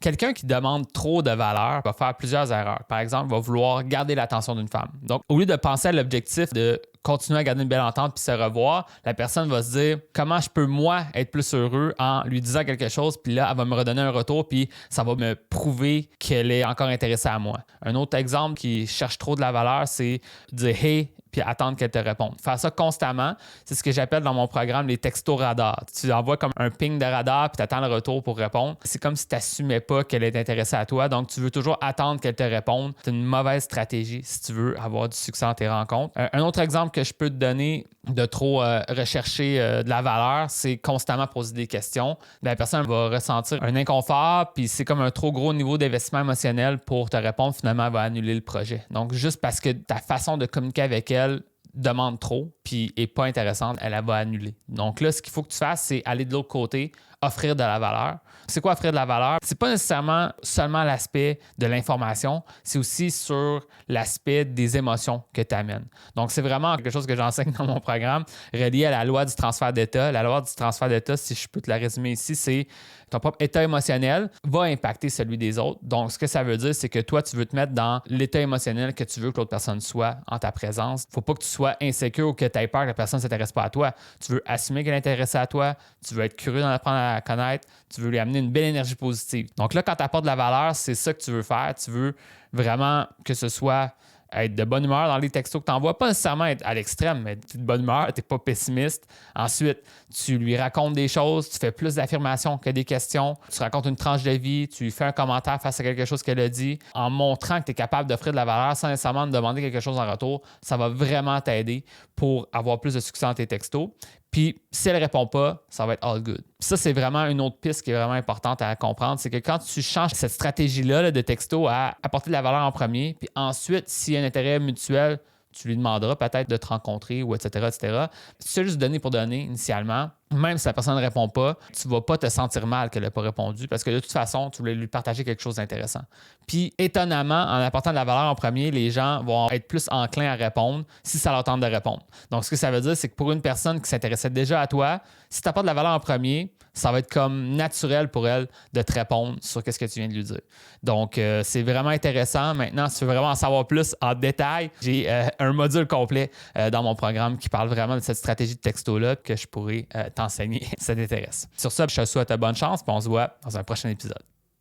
Quelqu'un qui demande trop de valeur va faire plusieurs erreurs. Par exemple, va vouloir garder l'attention d'une femme. Donc, au lieu de penser à l'objectif de continuer à garder une belle entente puis se revoir, la personne va se dire comment je peux moi être plus heureux en lui disant quelque chose, puis là elle va me redonner un retour, puis ça va me prouver qu'elle est encore intéressée à moi. Un autre exemple qui cherche trop de la valeur, c'est dire hey puis attendre qu'elle te réponde. Faire ça constamment, c'est ce que j'appelle dans mon programme les textos radars. Tu envoies comme un ping de radar puis tu attends le retour pour répondre. C'est comme si tu n'assumais pas qu'elle est intéressée à toi, donc tu veux toujours attendre qu'elle te réponde. C'est une mauvaise stratégie si tu veux avoir du succès dans tes rencontres. Un autre exemple que je peux te donner de trop rechercher de la valeur, c'est constamment poser des questions. La personne va ressentir un inconfort, puis c'est comme un trop gros niveau d'investissement émotionnel pour te répondre, finalement, elle va annuler le projet. Donc, juste parce que ta façon de communiquer avec elle demande trop, puis n'est pas intéressante, elle va annuler. Donc là, ce qu'il faut que tu fasses, c'est aller de l'autre côté, offrir de la valeur. C'est quoi offrir de la valeur? C'est pas nécessairement seulement l'aspect de l'information, c'est aussi sur l'aspect des émotions que tu amènes. Donc, c'est vraiment quelque chose que j'enseigne dans mon programme, relié à la loi du transfert d'état. La loi du transfert d'état, si je peux te la résumer ici, c'est ton propre état émotionnel va impacter celui des autres. Donc, ce que ça veut dire, c'est que toi, tu veux te mettre dans l'état émotionnel que tu veux que l'autre personne soit en ta présence. Faut pas que tu sois insécure ou que tu aies peur que la personne ne s'intéresse pas à toi. Tu veux assumer qu'elle est intéressée à toi, tu veux être curieux d'en apprendre à la connaître, tu veux lui amener une belle énergie positive. Donc là, quand tu apportes de la valeur, c'est ça que tu veux faire. Tu veux vraiment que ce soit être de bonne humeur dans les textos que tu envoies. Pas nécessairement être à l'extrême, mais tu es de bonne humeur, tu n'es pas pessimiste. Ensuite, tu lui racontes des choses, tu fais plus d'affirmations que des questions. Tu racontes une tranche de vie, tu lui fais un commentaire face à quelque chose qu'elle a dit. En montrant que tu es capable d'offrir de la valeur sans nécessairement te demander quelque chose en retour, ça va vraiment t'aider pour avoir plus de succès dans tes textos. Puis, si elle ne répond pas, ça va être all good. Puis ça, c'est vraiment une autre piste qui est vraiment importante à comprendre. C'est que quand tu changes cette stratégie-là de texto à apporter de la valeur en premier, puis ensuite, s'il y a un intérêt mutuel, tu lui demanderas peut-être de te rencontrer ou etc., etc. Si tu as juste donné pour donner initialement, même si la personne ne répond pas, tu ne vas pas te sentir mal qu'elle n'ait pas répondu parce que de toute façon, tu voulais lui partager quelque chose d'intéressant. Puis, étonnamment, en apportant de la valeur en premier, les gens vont être plus enclins à répondre si ça leur tente de répondre. Donc, ce que ça veut dire, c'est que pour une personne qui s'intéressait déjà à toi, si tu apportes de la valeur en premier, ça va être comme naturel pour elle de te répondre sur ce que tu viens de lui dire. Donc, c'est vraiment intéressant. Maintenant, si tu veux vraiment en savoir plus en détail, j'ai un module complet dans mon programme qui parle vraiment de cette stratégie de texto-là que je pourrais t'enseigner si ça t'intéresse. Sur ça, je te souhaite bonne chance et on se voit dans un prochain épisode.